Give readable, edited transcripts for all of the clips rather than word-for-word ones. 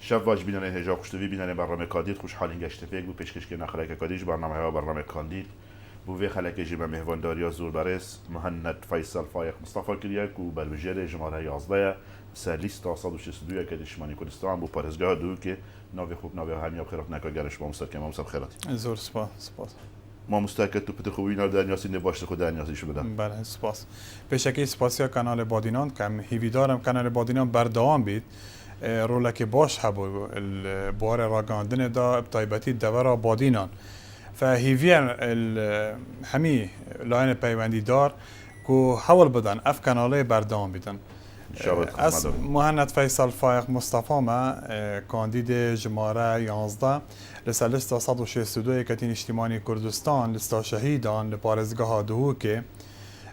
شب واج بینن هجا خوشتوی بینن برنامه کاندید خوش حالین گشته فیک بو پیشکش که نخلاک کادیج برنامه کاندید بو وی خلک جیب مهوانداری زور برس مهند فیصل فایق مصطفى کریک و بروجر جمهوری 11 سلیست تا 162 که دشمنی کردستان بو پارزگاه دو که ناوی خوب ناوی همیاب خیرات نکاگرش با مستر که ما مصطفى خیراتی زور سپاس ما مستقل تو پتر خوبی نار دنیاسی نباشته خود دنیاسیشو بدم بله سپاس پیشکی سپاسیا کانال بادینان کم هیویدارم کانال بادینان بردوام بید رولک باش هبو البوار راگاندن دا ابتایبتی دورا بادینان فهیویر همی لاین پیوندی دار کو حول بدن اف کاناله بردوام بیدن از مهند فیصل فایق مصطفى ما کاندید جماره 11 لسالستا 162 کتین اجتماعی کردستان لستا شهیدان لپارزگاه دهو که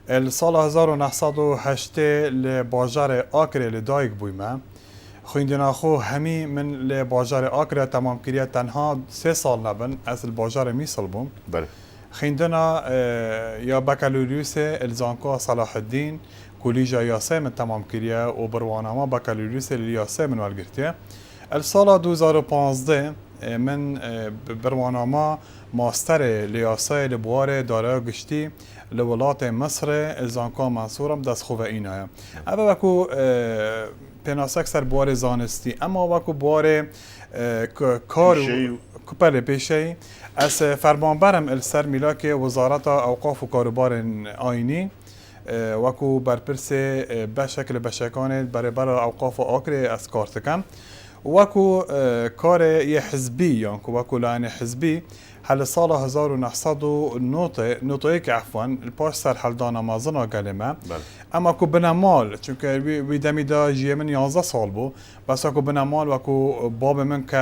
السال 1908 لباجار آکره لدایک بویمه خویندنا خو همی من لباجار آکره تمام کریه تنها 3 سال نبن از الباجار میسل بوم بله خویندنا یا بکالوریوس الزانکو صلاح الدین کلیجا یاسه من تمام کریه و برواناما بکالوریوس لیاسه من والگرتیه السال 2015 من برواناما ماستر لیاسه لبوار داره گشتی لولات مصر الزانکا منصورم دست خوبه اینه اما وکو پناسک سر بوار زانستی اما وکو بوار کار کپل پیشی از فرمانبرم السر میلاک وزارت اوقاف و کاروبار آینی وکو برپرس بشکل بشکانه بر اوقاف و آکر از کارتکم وکو کار یه حزبی یا وکو لاین حزبی هل سال 1900 نوتوی که عفوا الپاش سر حلدان آمازنا کلمه اما کو بنمال چونکه وی دمی دا جیه من 11 سال بو بس اكو بنمال وكو باب من که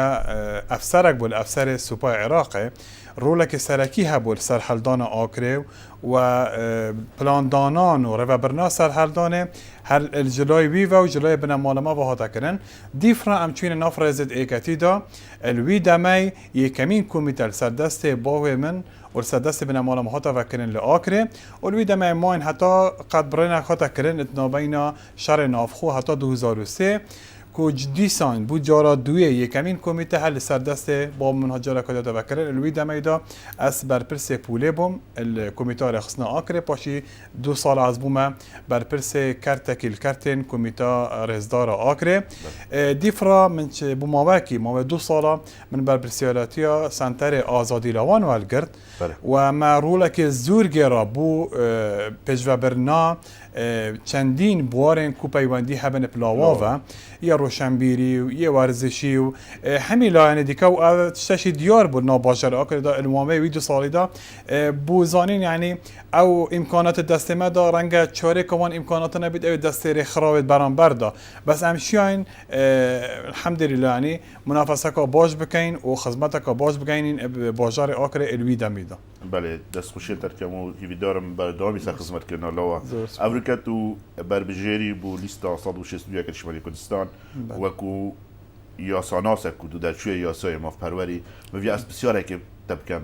افسرک بول افسر سپاه عراقه رولك سرکی هبول سر حلدان آکره و پلاندانان و رهبرنا سر حلدانه هر الجلای وی و جلای بنمال ما و هاتا کرن دیفرا امچوین نافرزد ایکتی دا الوی دمی یکمین کمیتل سر دست باوی من و سر دست بنمال ما هاتا وکرن لآکره الوی دمی ماین حتی قد برنک هاتا کرن اتنابینا شر نافخو حتی 2003 کو جدیسان بود جارا دوی یکمین کمیته حل سردست با منهجر کداده وکرن الوی دمیدا از برپرس پوله بوم الکمیته رخصنا آکره پاشی 2 سال از بوم برپرس کرتکیل کرتن کمیته رزدار آکره دیفرا من بوماوکی ما 2 سال من برپرسیالاتیا سنتر آزادی لوان والگرد و ما رولک زور گرا بو پجو برنا چندین بوارن کو پیوندی هبن پلاواوا یا روشنبیری و یه ورزشی و همین لاین دیگه و تشتشی دیار بود ناباشر آکر دا المامه ویدیو سالی دا بوزانین یعنی او امکانات دست ما دا رنگ چاره کمان امکانات نبید او دست خرابت بران بردا بس امشیاین الحمدلله یعنی منافسه کا باش بکین و خدمت کا باش بکین بازار آکر الوی دمیدا بله دست خوشی ترکمو هیوی دارم بر دامی سر خدمت کردن لوا امریکا تو بربجری بو لیستا 162 که شمالی کردستان وکو یاساناس کو دو درچوی یاسای ماف پروری موی از بسیاره که تبکم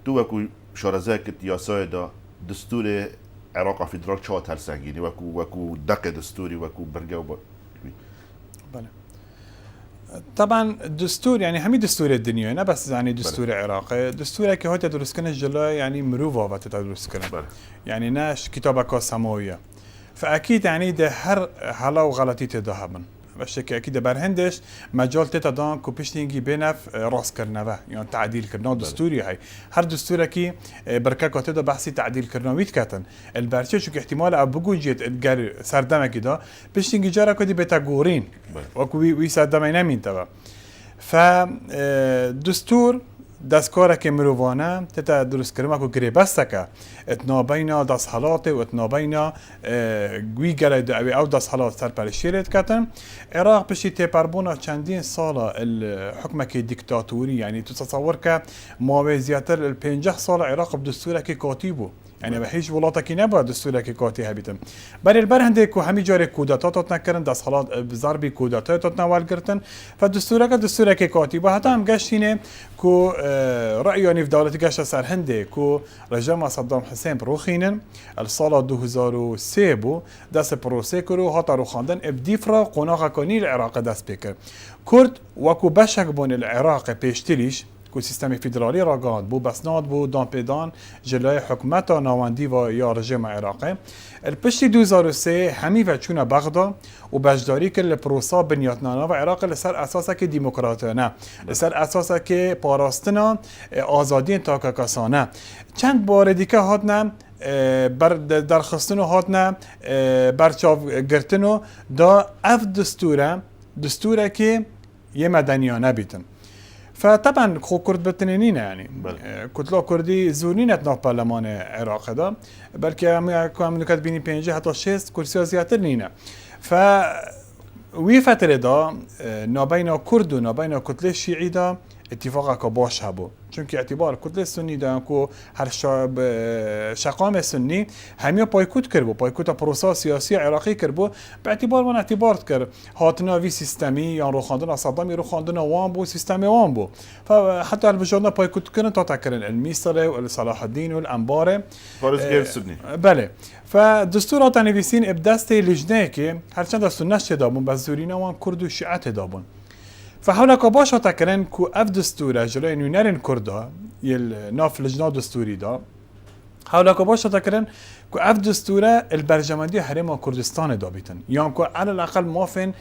تو وکو شارزه که یاسای دا دستور عراق فدرال چهار سنگینی وکو دق دستوری وکو برگه و بله طبعا دستور يعني همي دستور الدنيا نه بس يعني دستور عراق دستور که هات درست کنه جلوی يعني مروفا و تدرس کنه يعني ناش كتابك سماويه فاكيد يعني ده هر حالا و غلطی تداهبن باشه که اكيد برهندش مجال تدان کو پشتینگی بنف راس کرنه يعني تعديل کرنه دستوری هي هر دستور کی برکات ده بحثی تعديل کرنه ويت کاتن البرچه چون احتمال ابو جيت الجر سردمه كده پشتینگی جرا کدی بتاگورین و کو وی سردمه نمین تبا ف دستور دستکاره که مروانه تتا درست کرده که گری بسته اتنابینا دست حالات و اتنابینا گوی گرد او دست حالات سر پرشیرت کتن عراق بشی تپربونا چندین سال الحکمه که دیکتاتوری یعنی تو تصور که ماوی زیادتر 50 سال عراق بدستوره که کاتیبو يعني هیچ وڵاتێکی نەبووە دستورێکی کاتی هەبیتن بەڵێ البەر هەندێک و هەمی جارێک کودەتات نەکردن دەسەڵات بزاربی کودەتات ناوالگرتن فدستورەکە دستورێکی کاتی بە هەتا ئەم گەشتینێ کو ڕأیانی دەوڵەتی گەشتە سەر هەندێک و ڕێژەما سەدام حسێن ڕوخینن ساڵا 2003 بوو دەست پرۆسێ کرد و هاتە ڕوخاندن ئەبدیفرا قۆناغەکانی لە عێراق دەست پێ کرد کورد وەکو بەشێک بوون لە عێراق پێشتریش کو سیستمی فیدرالی راگاند بو بسناد بو دانپیدان جلوی حکومت ناواندی و یا رژیم عراقی الپشتی 2003 همی و چونه بغدا و بجداری که لپروسا بنیادنانه و عراق لسر اساسه که دیموکراتانه لسر اساسه که پاراستنا آزادی تاکاکاسانه چند بار دیگه هاتنه بر درخستنو هاتنه برچاو گرتنو دا اف دستوره که یه مدنیانه بیتن فطبعا خو كرد بتنينين يعني كتلا كردي زورنينت ناف برلمان عراق دا بلكي هم كاتبيني 5 حتى 6 كرسي زيادة نينا ف وی فتره دا نابین کرد و نابین کتله شیعی دا اتفاق که باش هبو چون که اعتبار کتله سنی دا که هر شقام سنی همه پایکوت کرد پایکوت پروسا سیاسی عراقی کرد به اعتبار من اعتبار کرد هاتنا وی سیستمی یا رو خواندن صدامی رو خواندن وان بو سیستمی وان بو فحتی البجارنا پایکوت کردن تا تکرن الميسره و صلاح الدین و الانباره بله فدستورات نویسین ابدست لجنه که هرچند سنش دابون بس زورین وان کرد و شیعت دابون فحاول كباش تكرن كو اف دستور جلوی نونرن كردا يل ناف لجنه دستوري دا حاول كباش تكرن كو اف دستور البرجمندي حرم كردستان دابيتن يام كو على الاقل مافن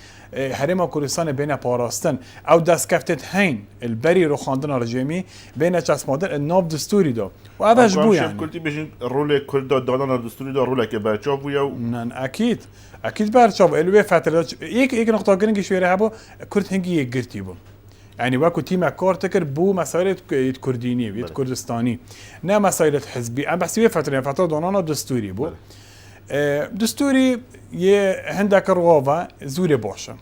حرم كردستان بين باراستن او دست كفتت هين البري رو خواندن رجيمي بين چسمادن الناف دستوري دا و اوش بو يعني قلتي بيجين رول كردا دادن دستوري دا رول که برچاو بو یا اكيد برچاو الوی فتره یک نقطه گرنگی شویره هبو کرد هنگی یک گرتی بو يعني واكو تيما كورتكر بو مسائل كردينية بيت كردستاني نا مسائل حزبي أنا بحسي فترة دونانا دستوري بو دستوري هندك رغوفا زوري باشا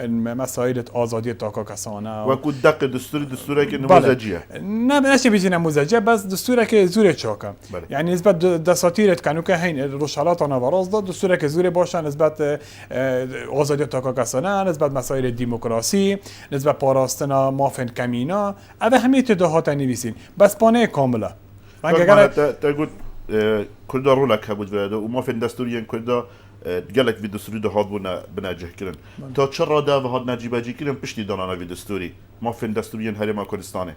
مسائل آزادی تاکاکسانه و دق دستوری که نموذجیه نه نشه بیچ نموذجیه بس دستوری که زور چاکه یعنی نسبت دساتیرت کنو که هین روشالات نوراز داد دستوری که زور باشه نسبت آزادی تاکاکسانه نسبت مسائل دموکراسی نسبت پاراستنا مافن کمینا اوه همه تداهات نویسین بس پانه کامله تقول كردا رولك هبود ولاده ومافن دستوريا كردا قالك في دستوري ده هاد بناجح كرن تا چرا ده وهاد نجيباجي كرن پشتي دانانا في دستوري مافن دستوريا هرم كردستانه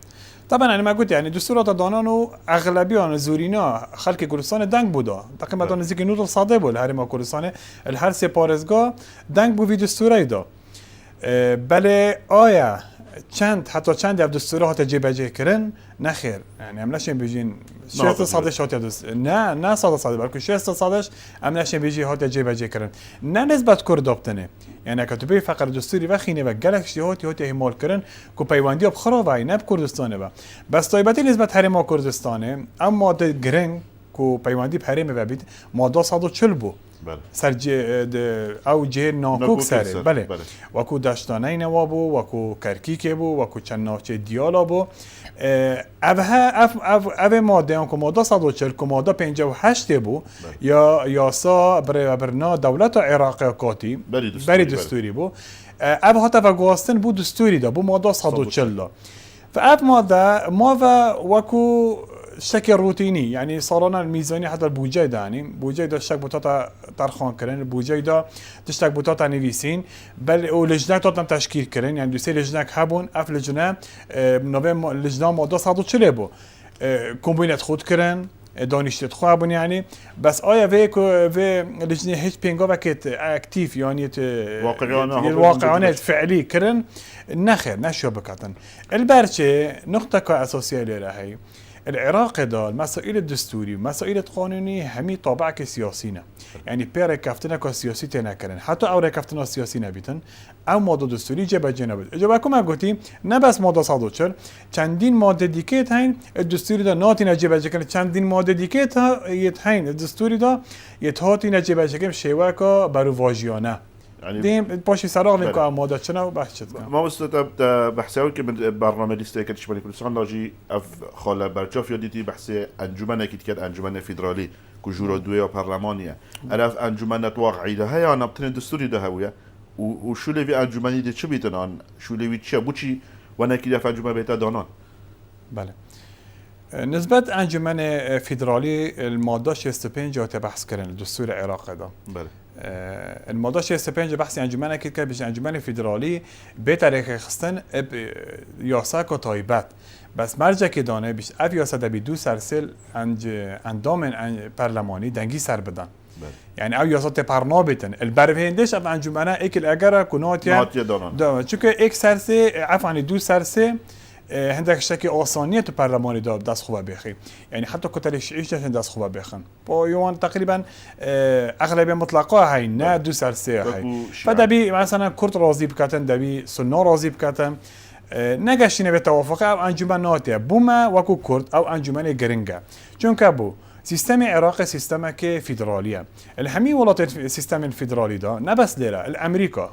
طبعا انا ما قلت يعني دستورات دانانو اغلبيه زورينا خلق كردستان دنگ بودا تقريبا نزدیک نود صاده بود هرم كردستان الهر سه پارزگاه دنگ بو في دستوري دا بله آیا حتی چند دستورات جیبجه کردن نخیر یعنی هم نشیم بجین 600 هات نه 100 بلکه 600 هم نشیم بجی هات جیبجه کردن نه نسبت کرد دابتنه یعنی کتبه فقر دستوری و خینه و گلکشی هات اهمال کردن که پیوندی اب خرابه نه کردستانه با بس طایبتی نسبت حرم کردستانه اما ده گرنگ که پیوندی حرم و بید ماده 140 بو سر او جه ناکوک سره بله وکو داشتانه نوابو وکو کرکیکه بو وکو چند نافچه دیالا بو اوه ماده هم که ماده 140 که ماده 58 بو یا یاسا برنا دولت عراق کاتی بری دستوری بو اوه هاته و گواستن بو دستوری دا بو ماده 140 دا فاوه ماده ما وکو شكل روتيني يعني صارنا الميزانية حتى البوجي دا يعني بوجي دا شك بوتاتا ترخان كرن البوجي دا تشتك بوتاتا نويسين بل ولجنة تاتم تشكيل كرن يعني دوسي لجنة هبون اف لجنة نوفم لجنة ماده 140 بو كومبينات خود كرن دانشت خوابون يعني بس آیا و لجنة هیچ پینگا وقت اکتیف يعني واقعانه فعلی کرن نخیر نشو بکتن البرچه نقطه که اساسیه لیره هی العراق دا المسائل الدستوري مسائل القانوني همي طابعك سياسينا يعني بير كفتنا كسياسي تنكرن حتى او كفتنا سياسي نبيتن او ماده دستوري جبه جنب اجابكم گفتیم نه بس ماده 140 چندین ماده دیگه هین الدستوري دا ناتی نجبه جکن چندین ماده دیگه هین الدستوري دا یتهاتی نجبه جکن شیوکا برو واژیانه يعني ديم باشي سراغ لك ماده شنو وبحثت ما مستطب بحثاوي كمن برنامج ليستيك شمالي كردستان لاجي اف خاله برچاف يديتي بحث انجمن كيت انجمن فيدرالي كجورا دويا برلمانيه الاف انجمن واقعي ده هي انا بتن دستوري ده هويه وشو اللي في انجمني دي شو بيتنان شو اللي تشا بوشي وانا كده في انجمن بيتا دانان بله نسبة انجمن فيدرالي المادة 65 جا بحث كرن الدستور العراقي ده بله المادة 65 بحث انجمن كيت بيش انجمن فيدرالي بتاريخ خستن ياساك وطايبات بس مرجع که دانه بیش افیاسه دبی دو سرسل اندام پارلمانی دنگی سر بدن يعني او ياسات برنابتن البرهندش اف انجمنه اكل اجره كناتيا دانه چونكه اك سرسه عفوا دو سرسه هندك شكي آسانية تو برلماني دا دست خوبه بخي يعني حتى كتلش عيش دست خوبه بخن با يوان تقريبا اغلبيه مطلقه هاي نه دو سرسه هاي فدبي مثلا كرد راضي بكاتن دبي سنة راضي بكاتن نگشتینه به توافق او انجمن ناتیه بوما وکو کرد او انجمن گرنگه چون که بو سیستم عراق سیستم که فدرالیه الهمی ولات سیستم فدرالی دا نه بس لیره الامریکا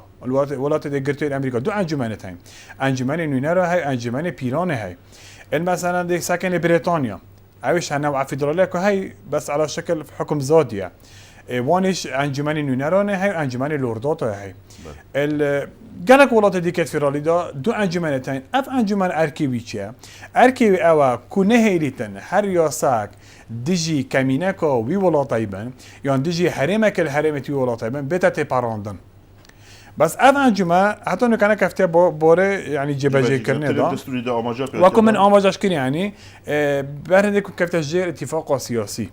ولات دگرتی الامریکا دو انجمن تایم انجمن نونر های انجمن پیران های مثلا دیگه سکن بریتانیا اوش نوع فدرالیه که های بس على شکل حکم ذاتیه وانش انجمن نونرانه های انجمن لوردات های گلک ولات دیکت فدرالی دا دو انجمن تاین اف انجمن ارکیوی چیه ارکیوی اوا کنه هیلیتن هر یاساک دیجی کمینک و وی ولاتای بن یا دیجی حرمک الحرمت وی ولاتای بن بتت پاراندن بس اف انجمن حتی نکنه کفته باره یعنی جبهه کرنه دا و من آماجش کنی یعنی برنده کفته جیر اتفاق سیاسی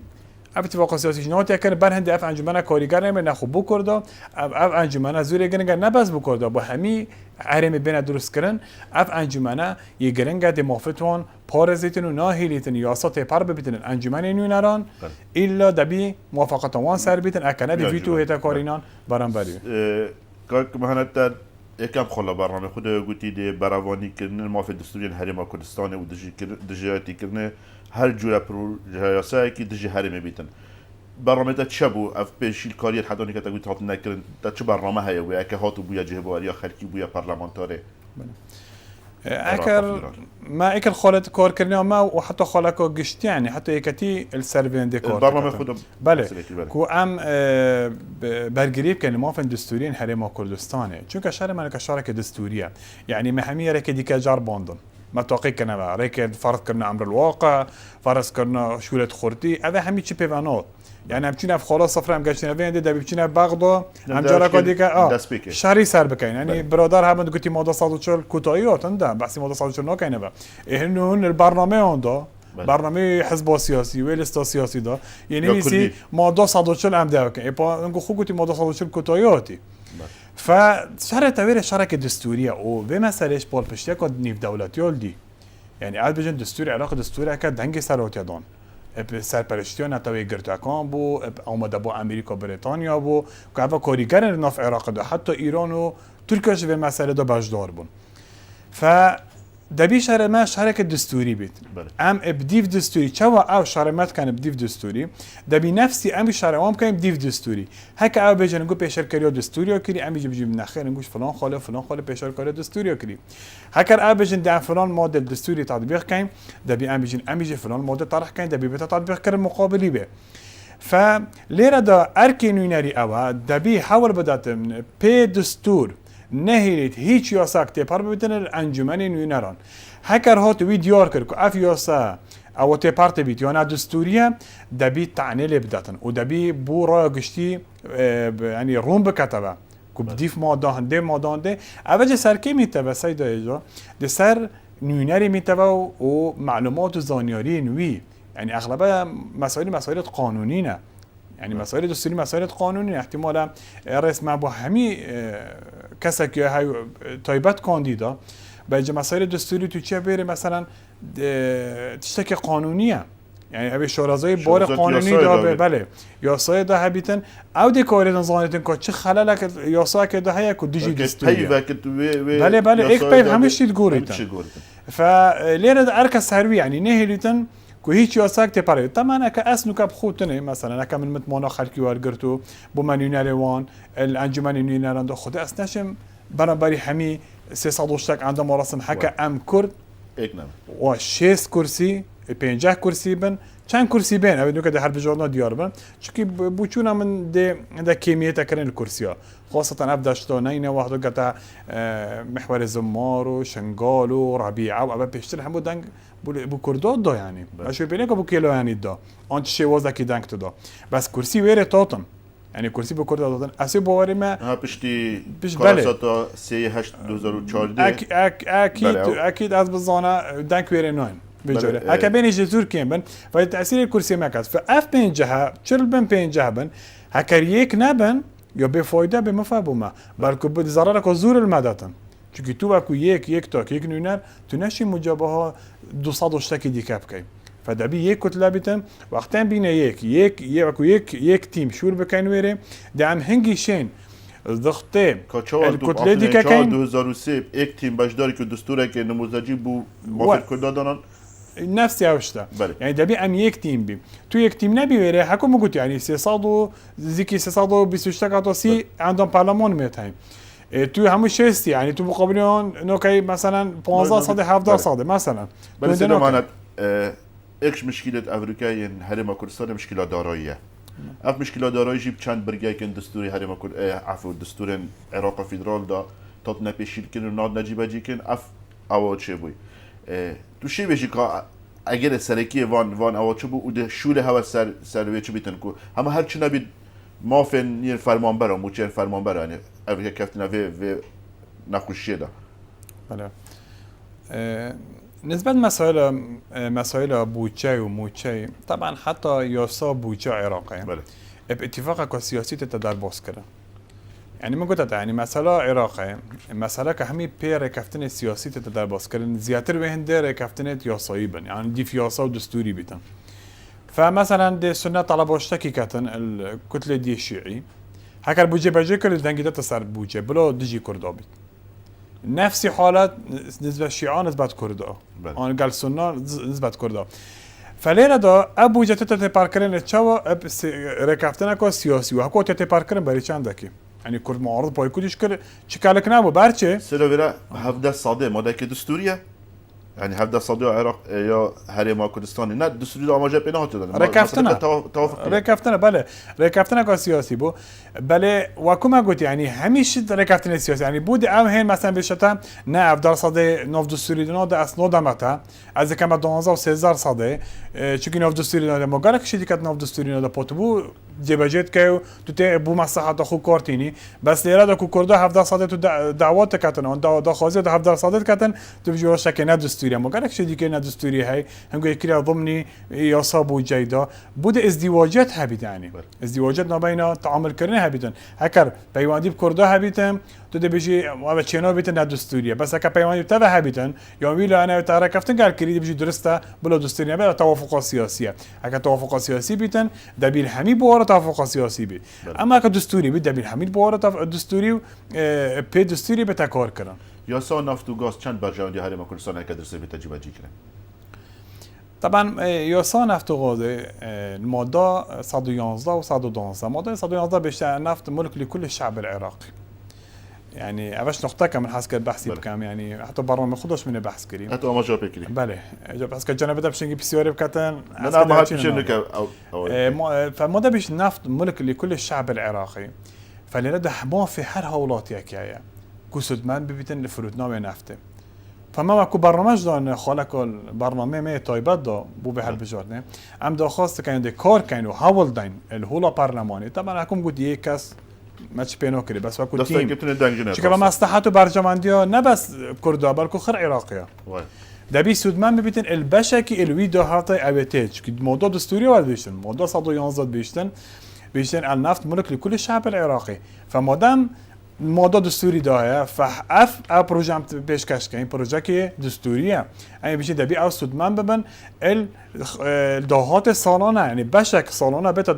اتفاق سیاسی نوت یکن برهنده اف انجمن کارگر نمی نخوب بکرده اف انجمن زور گرنگ نباز بکرده با همی حرم بین درست کردن اف انجمن یه گرنگ دمافتون پارزیتن و ناهیلیتن یاسات پر ببیتن انجمن نونران الا دبی موافقت وان سر بیتن اکنه دی ویتو هتا کارینان برام بری که مهنت یکم خلا برنامه خود گویی دی براوانی کردن موافق دستوری حرم کردستان و دژیاتی کردن هر جوره پروژه کی دژی حرم بیتن برنامه تا چه بو اف پیشیل کاری حدا نکته گویی تات نکردن تا چه برنامه هایی و اگه هاتو بویا جهباری یا خلکی بویا پارلمانتاره اكر ما اكل خالت كور كرنا ما وحتى خالك قشت يعني حتى يكتي السيرفين ديكور البرنامج خود بله كو ام برقريب كان موافن دستورين حرم كردستان چونك شهر من كشارك دستوريه يعني مهميه رك ديك جار باندن ما توقي كنا بقى رك فرض كنا امر الواقع فرض كنا شوله خورتي هذا همي تشي بيفانو يعني همچین اف خلاص صفر هم گشتن وینده دبی بچین بغدا هم جرا کدی که شهری سر بکین یعنی برادر هم گفتی ماده 140 کوتاهیات انده بحثی ماده 140 نکنه با اینون البرنامه اوندا برنامه حزب سیاسی و لیست سیاسی دا یعنی میسی ماده 140 هم ده که با انگو خوب گفتی ماده 140 کوتاهیاتی فشهر تویر شرک دستوریه او به مسئلهش بال پشتی که نیف دولتی ولدی یعنی عاد بجن دستور عراق دستور که دنگ سراوتی دان سرپرستی نتوی گرتکان بو آمده با امریکا بریتانیا بو که اوه کاریگر ناف عراق ده حتی ایران و ترکیش به مسئله ده بجدار بون دبی شهر ما شهرک دستوری بید ام بدیو دستوری چه او شهر ما کن بدیو دستوری دبی نفسی ام شهر وام کنیم بدیو دستوری هک او بجن گو پیشرکاری دستوری کردی ام بيجي نخیر نگوش فلان خاله پیشرکاری دستوری کردی هکر او بجن در فلان ماده دستوری تطبیق کنیم دبی ام بيجي فلان ماده طرح کنیم دبی بتا تطبیق کرد مقابلی به فلیره دا ارکینونری او دبی حول بداتم پی دستور نهیلید هیچ یاساک تپار ببیتن انجمن نونران هکر هات وی دیار کرد که اف یاسا او تپار تبیت یا نه دستوریه دبی تعنیل بداتن و دبی بو را گشتی یعنی روم بکتبه که بدیف ماده هنده ماده هنده اوجه سرکی میتبه سیده ایجا ده سر نونری میتبه و معلومات و زانیاری نوی یعنی اغلبه مسائل قانونی نه يعني مسائل دستوری مسائل قانونی احتمالا رسم با همی کسی که های تایبت کاندیدا به مسائل دستوری تو چه بره مثلا تشتکی قانونیه يعني ابي شورازای بار قانونی دا بله یاسای دا هبیتن او دی کاری نزانیتن که چه خلل یاسای که دا هیا که دیجی دستوری بله ایک پیف همش تید گوریتن فلیره دا ارکس هروی يعني نهیلیتن کو هیچ یاساک ته پاره طبعا که اسنو که بخوتنه مثلا که من متمانا خلکی وارگرتو بو منیونر وان الانجمن نینران دو خود اسنشم برابری همی 300 عندما رسم حكى ام كرد و 6 كرسي 50 كرسي بن چند كرسي بين او كده حرب جورنا ديار بن چونكي بوچونا من ده كميه تكرن الكرسيا خاصه ابدا شتونين واحد قطع محور الزمار وشنغال وربيعه وابا بيشتري هم دنگ بو كردات دا يعني اشو بينك ابو كيلو يعني دا انت شي وزا كي دنگ دا بس كرسي ويره توتم يعني كرسي بكرد دادن اسی باوری ما پشتی کارساتا 3/8/2014 اكيد از بزانا دنك ويره ناين بجوره هكا بين جزور كيم بن فتاثير الكرسي ما كات فاف بين جهه چل بن بين جهه بن هكا يك نبن يا بفايده بمفهومه بلکه به ضرر زور المداتن چونكي تو اكو يك تاك يك نونر تو نشي مجابهه 200 شتكي دي كابكي فدبي يك كتله بيتم وقتين بينا يك تيم شور بكين ويري دعم هنگي شين ضغطه الكتله دي كاين 2003 یک تیم باشداری که دستوره که نموذجی بو موافق کرده دانن نفس ياوشتا يعني دبي ام يك تيم بي تو يك تيم نبي ويري حكو مقلت يعني 300 زيكي 326 سي عندهم برلمان ميتايم تو همون شستی يعني تو مقابلون نوكي مثلا 15 صد 17 صد مثلا بس معنات ايش مشكله افريقيا هرم كردستان مشكله داراییه اف مشكله دارایی جيب چند برگه که دستوری هرم عفو دستور عراق فدرال دا تات نپیشیل کن ناد نجیب جی کن اف اوا چه بوی تو شی بشی که اگر سرکی وان اوا چه بو و شول هوا سروی چه بیتن کو اما هر چی نبید مافن یر فرمانبر مو چه فرمانبر یعنی افریقا کفتنا و نخوشیه دا بله نسبة مسائل بودجه وموچه طبعا حتى ياسا بودجه عراقي بله باتفاق سياسي تتدار باز كده يعني ما قلت يعني مسألة عراقي مسألة كهمي بير كفتنة سياسي تتدار باز كده زياتر وين دير كفتنة ياسايي بن يعني دي في ياسا ودستوري بيتن فمثلا دي سنة طلب واشتكي كتن الكتلة دي الشيعي هكا البودجه بجي كل دنجدة تصير بودجه بلا دجي كردابي نفس حالات نسبة الشيعة نسبة كردها أنا قال سنة نسبة كردها فلينا دا أبو جت تتباركرين تشوا ركفتنا كو سياسي وهكو تتباركرين بري چندكي يعني كرد معارض باي كودش كر شكالك نابو برچه سلويرا هفده صادق ماده که دستوریه يعني هفده صادق عراق یا هرم کردستان نه دستوری دا آماجه بینه هاتو دادن ركفتنا بله ركفتنا كو سياسي بو بله وكما قلت يعني هميش ركفتنا سياسي يعني بود او هين مثلا بشتا نه افضل صادق نوف دستوری دنا دا اسناد متا از كما 12 و 13 صادق چونكي نوف دستوری دنا ما قالك شي ديكات نوف دستوری دنا بوتبو جبجت كيو تو بو مصلحه خو كارتيني بس ليرا دا كو كردا هفده صادق تو دعوات كاتن دا خازي دا هفده صادق كاتن تو بجو شكل دستوری ما قالك شي ديكه دستوری هي هم يكري ضمني يصاب وجيدا بود ازدواجات هبيت يعني ازدواجات ما بين تعامل كرنا هبيتن هكر بيواندي بكردا هبيتم تو بيجي ما تشينو بيتن دستوريه بس هكا بيواندي تبع هبيتن يوم ويلا انا تركفتن قال كريد بيجي درسته بلا دستوريه بلا توافق سياسيه هكا توافق سياسي بيتن دبيل حمي بواره توافق سياسي بي اما كدستوري بي دبيل حميد بواره دستوري بي دستوري بتكار كرن یاسا نفت و گاز چند برجاوندی هرم کردستان که درس به تجربه جی کردن طبعا ياسا نفت و غاز المادة 111 و 112 مادة 111 بيشتغل نفط ملك لكل الشعب العراقي يعني أبش نقطة كم من حسك البحث بكم يعني حتى برنامج خدوش من البحث كريم حتى ما جاب كريم بله جاب حسك الجنة بدأ بشنجي بسياري بكتن أنا ما هتشنك فمادة بيش نفط ملك لكل الشعب العراقي فلنده ما في هر هولات يكيا كسد من ببيتن لفروتنامه نفته فما ماكو برنامج دان خالك البرنامج ما تايبات دا بو به هالبجارنه ام دا خواست كان دي كار كان هاول دين الهولا برلماني طبعا حكم قد يكس ماتش بينو كري بس واكو تيم شكرا مصلحته برجمانديا نه بس كردا بلكو خر عراقيه دبي سودمان ببيتن البشكي الويدو هاتي ابيتج كي موضوع دستوري ولا بيشتن موضوع 111 بيشتن النفط ملك لكل الشعب العراقي فمادام موضوع دستوری داره فاف پروژه هم پیشکش کنیم پروژه که دستوریه یعنی بیشتر دبی از سودمان ببن دهات سالانه یعنی بشک سالانه بهت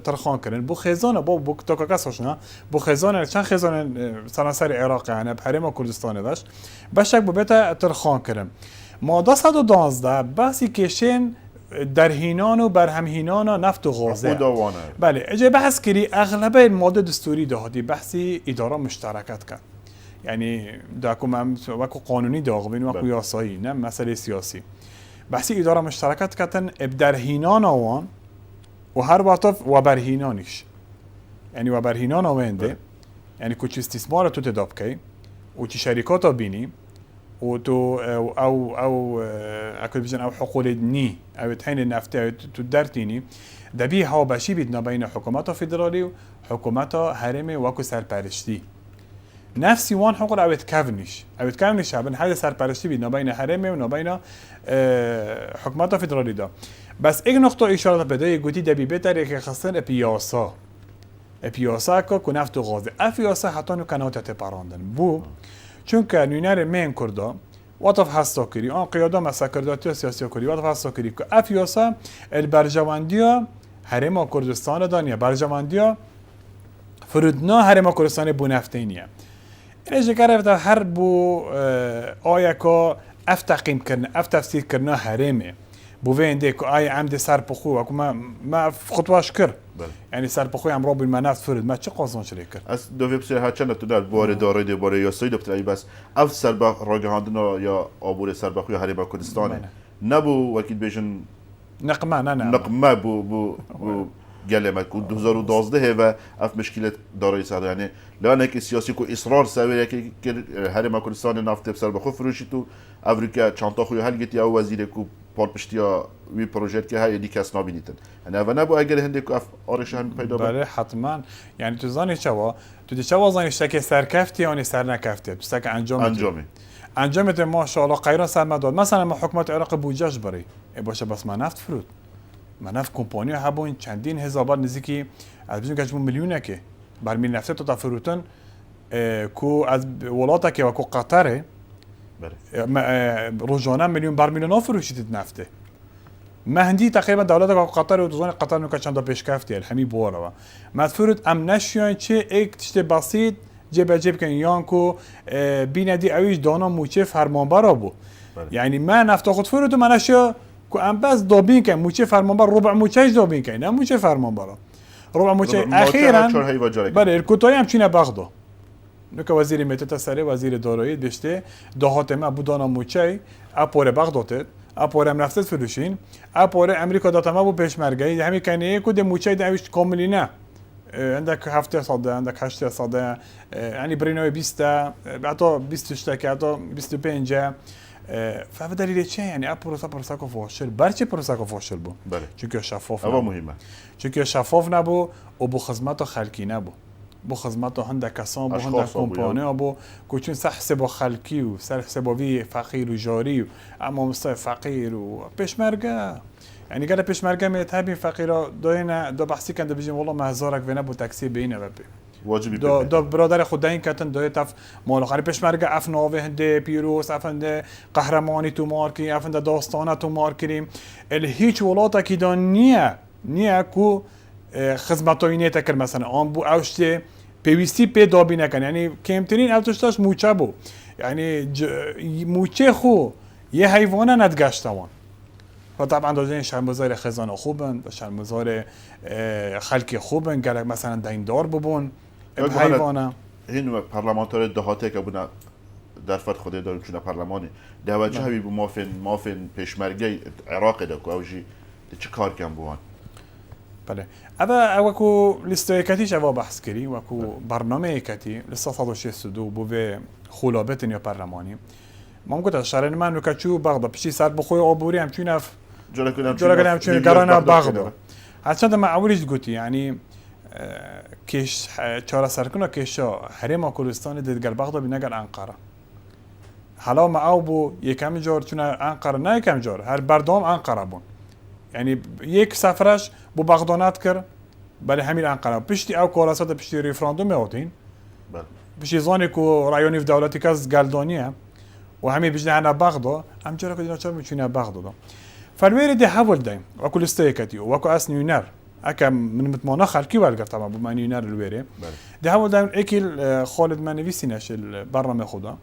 ترخان کردن بو خزانه بو تاکاکسش نه بو خزانه چند خزانه سراسر عراق یعنی بحرم کردستان داشت بشک بو بهت ترخان کردن ماده 112 بحثی کشین در هینان و بر هم هینان نفت و غازه خودوانه بله اجا بحث کری اغلبه الماده دستوری دهاتی بحثی اداره مشترکت کرد یعنی داکم وکو قانونی داغبین وکو یاسایی نه مسئله سیاسی بحثی اداره مشترکت کردن در هینان آوان و هر وقت و بر هینانش یعنی و بر هینان آونده یعنی کچ استثمار تو تداب کی و چی شرکات بینی و تو او اكل بيجن او حقوق ني او تحين النفط تو درتيني دبي ها بشي بيدنا بين حكومات فيدرالي وحكومات هرمي وكو سرپرشتي نفسي وان حقوق او تكافنش ابن هذا سرپرشتي بيدنا بين هرمي و بين حكومات فيدرالي دا بس ايك نقطه اشاره بده گوتي دبي بهتره که خاصن پیاسا که نفت و غاز افیاسا حتی نو کنات تپاراندن بو چون که نونر من کرده وطف هستا کری آن قیاده مسکرداتی و سیاسی کری وطف هستا کری که افیاسا البرجواندیا هرما کردستان دانیه برجواندیا فرودنا هرما کردستان بو نفتینیه این جکر هر بو آیا که افتقیم کرن افتفسیر کرنا هرمه بو وینده که آیا عمد سر بخو و ما خطواش کر یعنی سر بخوی هم رابط منافت فرد ما چه قاضان شده کرد از دو ویب سری هرچند تو در باره دارای ده باره یاسایی دکتر ای بس اف سربخ راگهاندنا یا آبور سربخوی هریبا کردستان نبو وکیل بیشن نقمه بو گله کو 2012 و اف مشکلت دارای ساده یعنی لانه که سیاسی کو اصرار سویه که هریبا کردستان نفت سربخو فروشی تو امریکا چانتا خوی حل گتی او وزیر کو پارپشتیا وی پروژه که های دیکس نابینیتن یعنی اول نبو اگر هندی که آرش هم پیدا بله حتما یعنی تو زانی چوا تو چوا زانی شک سرکفتی یا سر نکفتی تو سک انجامت ماشاءالله قیران سر مداد مثلا ما حکومت عراق بودجهش بری باشه بس ما نفت فرود ما نفت کمپانی هبون چندین هزار نزدیکی از بیشتر کشمون میلیونه که برمیل نفت تو تفروتن کو از ولاتا که و کو قطره روزانه میلیون برمیل نفروشید نفته مهندی تقریبا دولت قطر و دوزان قطر نوکا چند تا پیشکفتی الهمی بواره و مدفورد ام نشیان چه ایک تشت بسیط جب جب کن یان کو بیندی اویش دانا موچه فرمانبرا بو یعنی من نفتا خود فرود و من اشیا کو ام بس دابین کن موچه فرمانبر ربع موچهش دابین کن نه موچه فرمانبرا ربع موچه اخیرا بله الکوتایی هم چینه بغدا نوکا وزیر میتت سره وزیر دارایی دشته دهات ما بو دانا موچه اپور بغداته اپورم نفت فروشین اپور امریکا داتما بو پیشمرگی همین کنه کد موچه دویش کاملی نه عندك 700 عندك 800 يعني برينوي 20 حتى 20 که حتى 25 فهذا دلیل چه یعنی پروسه کو فاشل برچه پروسه کو فاشل بو چون شفاف اما مهمه چون شفاف نبو و بو خدمات خلقی نبو بو خدمات هنده کسان بو هنده کمپانی بو کوچون حساب خلقی و سر حسابی فقیر و جاری و اما مستوى فقیر و پیشمرگه يعني قال پیشمرگه متابعين فقیرا دوینا دو بحثی کنده بجیم والله مهزارک و نبو تاکسی بینه و بی واجبی دو برادر خود این کتن دوی تف مالخاری پیشمرگه اف ناوه هنده پیروس افنده قهرمانی تو مارکی افنده داستانه تو مارکریم هیچ ولاتا کی دان نیه کو خدمتایی تکر مثلا آن بو اوشته پیوستی پی دابی نکن یعنی کمترین اوتشتاش موچه بو یعنی موچه خو یه حیوانه ندگشتوان و طبعا داشتن شرمزار خزانه خوبن و شرمزار خلقی خوبن گلک مثلا دیندار ببون حیوانه هینو پارلمانتار دهاته که بونا در فرد خود داریم چون پارلمانی دوجه همی بو مافن پیشمرگی عراق ده که اوجی چه کار کن بوان بله اما وکو لیستای کتیش اوا بحث کری وکو برنامه کتی لیستا 162 بو خلابتن یا پارلمانی ما گفتم شرن من رو کچو بغدا پیشی سر بخوی آبوری همچون اف جلو همچون گرانه بغدا هرچند ما اولیش گوتی یعنی کش چهار سرکنا کشا حریم کردستان دیگر بغدا بینگر انقره حالا ما او بو یکم جار چون انقره نه یکم جار هر بردام انقره بون یعنی یک سفرش بو بغدانات کرد برای همین انقره پشتی او کاراسات پشتی ریفراندوم اوتین پشتی زانی کو رایونی دولتی کاز گلدانیه و همین بجنه انا بغدا هم جرا که دینا میتونه بغدا فالوير دي حول دايم وكل استيكتي وكو اس نيونر اكا من متمانا خلقي والقر طبعا بما نيونر الويري دي حول دايم اكل خالد منويسينش البرنامج خدا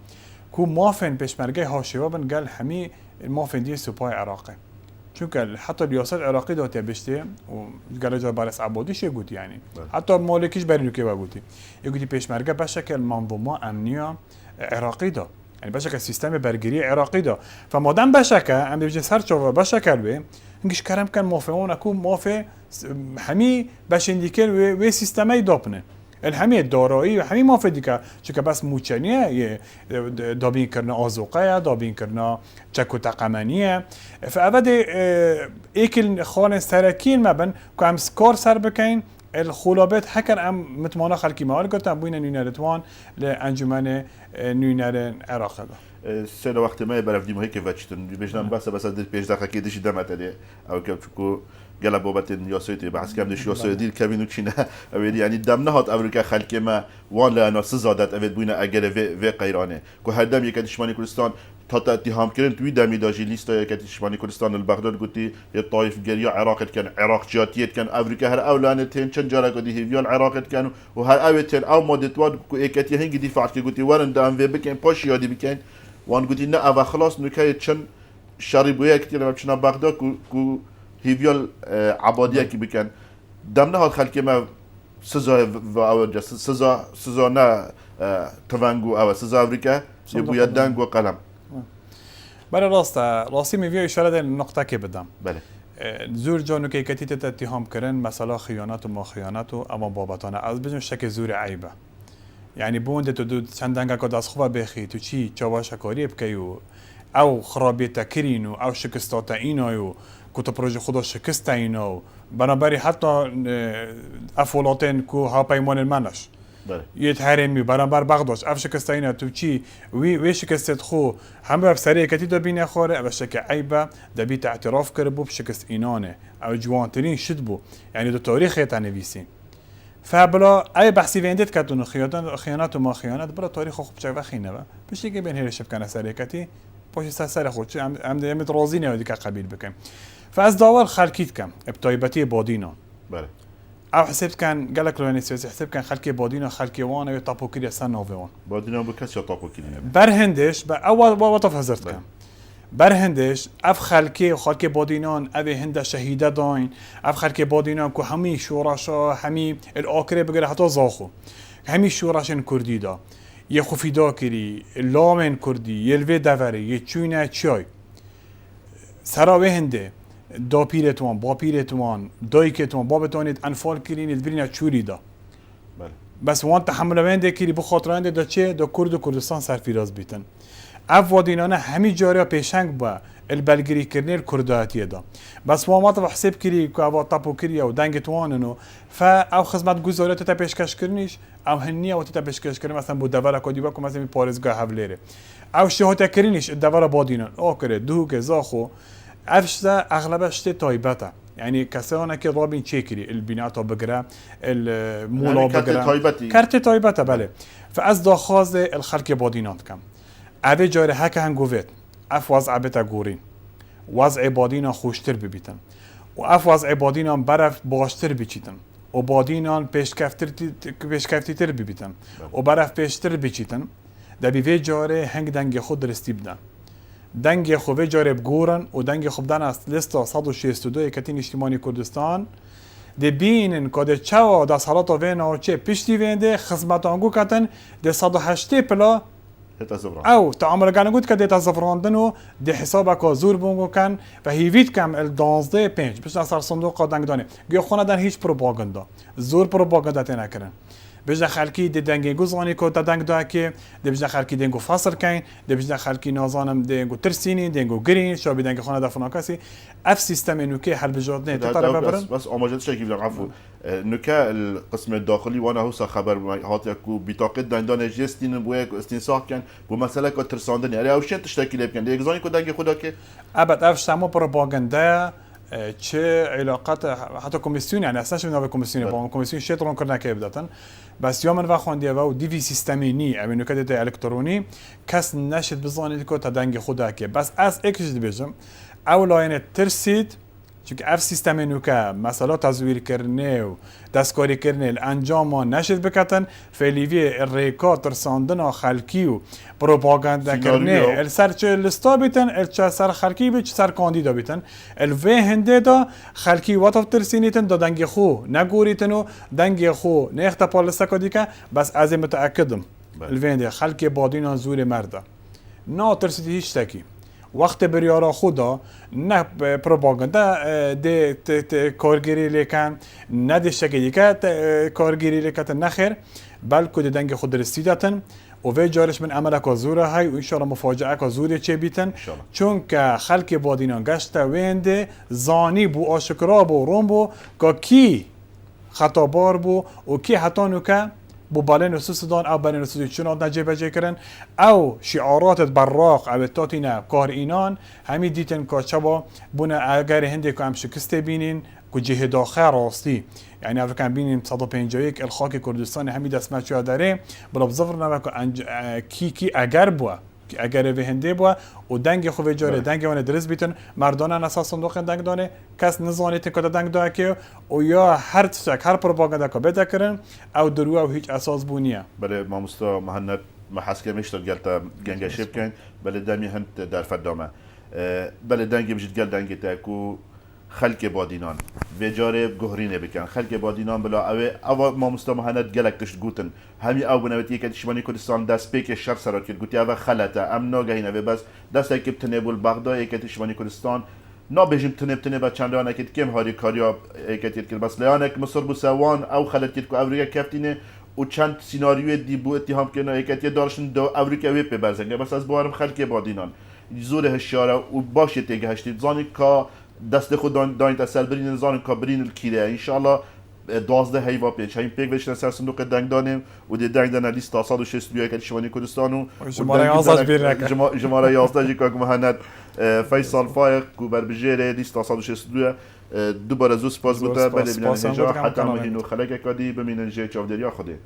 كو مافن بيشمرگه هاشوا بن قال همي المافن دي سوباي عراقي چونکە حتی ریاست عراقی داته بشته و گەلەجار بارەس عبادیش گوتی يعني حتی مالکیش بەرنوکێ گوتی یگوتی پێشمەرگە بەشێکە منظومە ئەمنیە عراقی دا يعني بەشێکە سیستەمی بەرگری عراقی دا فمادام بەشەکە ئەم دەبێت سەر چاوە بەشەکە وێ هنگیش کەرم کەن مۆفێوان ئەکو مۆفێ هەمی بەشێندیکە وێ سیستەمەی داپنێ الهمی دارایی و همی مافدی که چون بس موچنیه دابین کرنا آزوقه دابین کرنا چکو تقمنیه فعبد ایکل خان سرکین مبن که هم سکار سر بکن الخلابات حکر هم متمانا خلکی موال گفتن بوین نوینارتوان لانجمن نوینار عراق سه وقت ما برفتیم هیچ وقتن بیشتر بس از پیش دقیقه دیشی دمت علی او که چکو گلا بابت یاسویتی بحث کردیم یاسویتی کمی نوچینه اولی یعنی دم نهاد امریکا خلکی ما وان لنا سزادت اوید بوینه اگر و قیرانه که هر دم یک دشمنی کردستان تا اتهام کردن توی دمی داشی لیست یک دشمنی کردستان البغداد گفتی یه طایف گریا عراق کن عراق جاتیت کن امریکا هر اولانه تین چند جاره کدی هیویان عراق کن و هر اوتن او مادت واد یکتی هنگی دفاع که گفتی ورن دام و بکن پاش یادی بکن وان گفتی نه اول خلاص نکای چند شریبویه کتی لما چنا بغداد کو هیویال عبادیه کی بکن دم نهاد خلکی ما سزا و او سزا نه تفنگو او سزا امریکا یبوید دنگ و قلم بله راستی میوی اشاره در نقطه که بدم بله زور جانو که کتیت اتهام کردن مثلا خیانت و ما خیانت و اما بابتانه از بجن شک زور عیبه یعنی بونده تو دو چند دنگه که دست خوبه بخی تو چی چاواش کاری بکیو او خرابیت کرینو او شکستات اینایو که پروژه خدا شکست اینو بنابراین حتی افولاتن که ها پیمان منش یه تحریمی بنابر بغداش اف شکست اینا تو چی وی شکست خو هم به سریع کتی دو بینه خوره او شک عیبه دبیت اعتراف کرده بو شکست اینانه او جوانترین شد بو یعنی دو تاریخ تنویسین فبلا ای بحثی وندت کتون خیانت و ما خیانت برای تاریخ خوب چه وخینه با بشه که بین هرش بکنه سریع کتی پاش سر خود هم دائم راضی نه دیگه قبیل بکن فاز داور خلقیت کم ابتایبتی بادینا بله او حسبت کن گلک لونی سیاسی حسب کن خلقی بادینا خلقی وان و تاپو کری سن نووان بادینا بو کسی تاپو کری برهندش با اول وطف هزرت کن برهندش اف خلقی بادینان او هنده شهیده داین اف خلقی بادینان که همی شوراشا همی الاکره بگره حتی زاخو همی شوراشن کردی دا یه خفیدا کری لامن کردی یه الوی دوری یه چوینه چای سراوه هنده دا پیرتوان با پیرتوان دایکتوان با بتوانید انفال کرینید برین چوری دا بله بس وان تحمل وینده کری بخاطرانده دا چه دا کرد و کردستان سرفیراز بیتن اف وادینانه همی جاریا پیشنگ با البلگری کرنیل کرداتیه دا بس وان مطلب حساب کری که او تاپو کری او دنگتواننو فا او خدمت گزاریات تا پیشکش کرنیش او هنیه و تا پیشکش کرن مثلا بود دوره کدی با مثلا می پارزگاه هفلره او شهوت کرنیش دوره بادینان او کره دو که زاخو افشته اغلبش تایبته يعني كسانه که رابين تشيكري البناء بقرا المولا بقرا كارت تايبته بله فاز داخاز الخلق بادينات كم اوه جاره هک هنگووید اف وضع بتا گورین وضع بادینا خوشتر ببیتن و اف وضع بادینا برف باشتر بچیتن و بادینا پیشکفتی تر ببیتن و برف پیشتر بچیتن در بیوه جاره هنگ دنگ خود درستی بدن دنگ خوبه جاره بگورن و دنگ خوب دن از لیستا 162 کتین اجتماعی کردستان ده بینن که ده چوا ده سالات وینا چه پشتی وینده خدمتانگو کتن ده 108 پلا او تعامل گنگود که دیتا زفراندن و ده حساب که زور بونگو کن و هیوید کم ال 12 5 بشه اثر صندوق دنگ دانه گیاه خونه دن هیچ پروپاگاندا زور پروپاگاندا تی نکرن بجن خلکی ده دنگ گوزانی که تا دنگ دا که ده بجن خلکی دنگو فاصل کن ده بجن خلکی نازانم دنگو ترسینی دنگو گرین شابی دنگ خونه دفنا کسی اف سیستم نوکه حل بجاد نه تا برن بس آماجت شکی بدم عفو نوکه القسم الداخلی وانا هوسا خبر هات یکو بطاقه دندان جستین بوی استنساخ کن بو مسئله که ترساندن یعنی اوشن تشتکی کن ده اگزانی که دنگ خدا که ابد اف شما پروپاگاندا چه علاقات حتی کمیسیون یعنی اصلا شما به کمیسیون با کمیسیون شترون کردن که بداتن بس یومن وخوندی و دیوی سیستمی نی امینو کده الکترونی کس نشد بزانید که تا دنگ خدا که بس از اکش بجم اولاین ترسید چونکه اف سیستم نوکه مثلا تزویر کرنه و دستکاری کرنه الانجام ما نشد بکتن فعلیوی ریکا ترساندن خلکی و پروپاگاندا کرنه السر چه لستا بیتن الچه سر خلکی بیت سر کاندیدا بیتن الوه هنده دا خلکی واتف ترسینیتن دا دنگ خو نگوریتن و دنگ خو نیخت پالستا کدی که بس از متأکدم الوه هنده خلکی بادینا زور مرده نا ترسیدی هیچ تکی وقت بریارا خدا نه پروپاگاندا ده کارگیری لیکن نه ده شکلی که کارگیری لیکن نخیر بلکه ده دنگ خود رسیدتن و وی جارش من عمل که زوره های و انشالله مفاجعه که زوره چه بیتن چون که خلق بادینان گشته وینده زانی بو آشکرا بو روم بو که کی خطابار بو و کی حتی نوکه بو بالین رسوس دان او بالین رسوس چون نجی بجی کرن او شعارات براق او تاتینا کار اینان همی دیتن که چبا بونه اگر هنده که هم شکسته بینین که جهه داخل راستی یعنی اول کن بینیم 151 الخاک کردستان همی دست مچیا داره بلا بزفر نوه که کی اگر بوا اگر به هنده بوا و دنگ خوی جاره دنگ وانه درست بیتن مردانه اساس صندوق دنگ دانه کس نزانیت که دنگ داره که و یا هر تشک هر پروپاگاندا که بده کرن او درو او هیچ اساس بونیه بله ما مستا مهند محسکه میشتر گلتا گنگ شب کن بله دمی هند در فدامه بله دنگ بجید گل دنگ تاکو خلق بادینان و جاره گهرینه بکن خلق بادینان بلا او ما مستمهند گلک تشت گوتن همی او بنویتی که شمالی کردستان دست پیک شر سرات کرد گوتی او خلطه ام ناگهینه و بس دست اکیب تنه بول بغدای که شمالی کردستان نا بجیم تنه با چند آنه که کم هاری کاریا اکتیت کرد بس لیانه که مصر بسوان او خلطیت که اوریه کفتینه و چند سیناریوی دی بو اتهام کنه اکتیت دارشن دو اوریکه وی پی برزنگه بس از بارم خلق بادینان زور هشیاره و باشه تیگه هشتید زانی که دست خود داین تسل برین زان کابرین الکیره انشالله 12 هیوا پیچ همین پیک وشن سر صندوق دنگ دانیم و دی دنگ دانه لیست 162 که شمالی کردستان و شماره 11 بیرنک شماره 11 که مهند فیصل فایق کو بر بجره لیست 162 دوباره زو سپاس بوده بله بینن هجا حتی ما هینو خلق کدی بمینن جه چاودریا خوده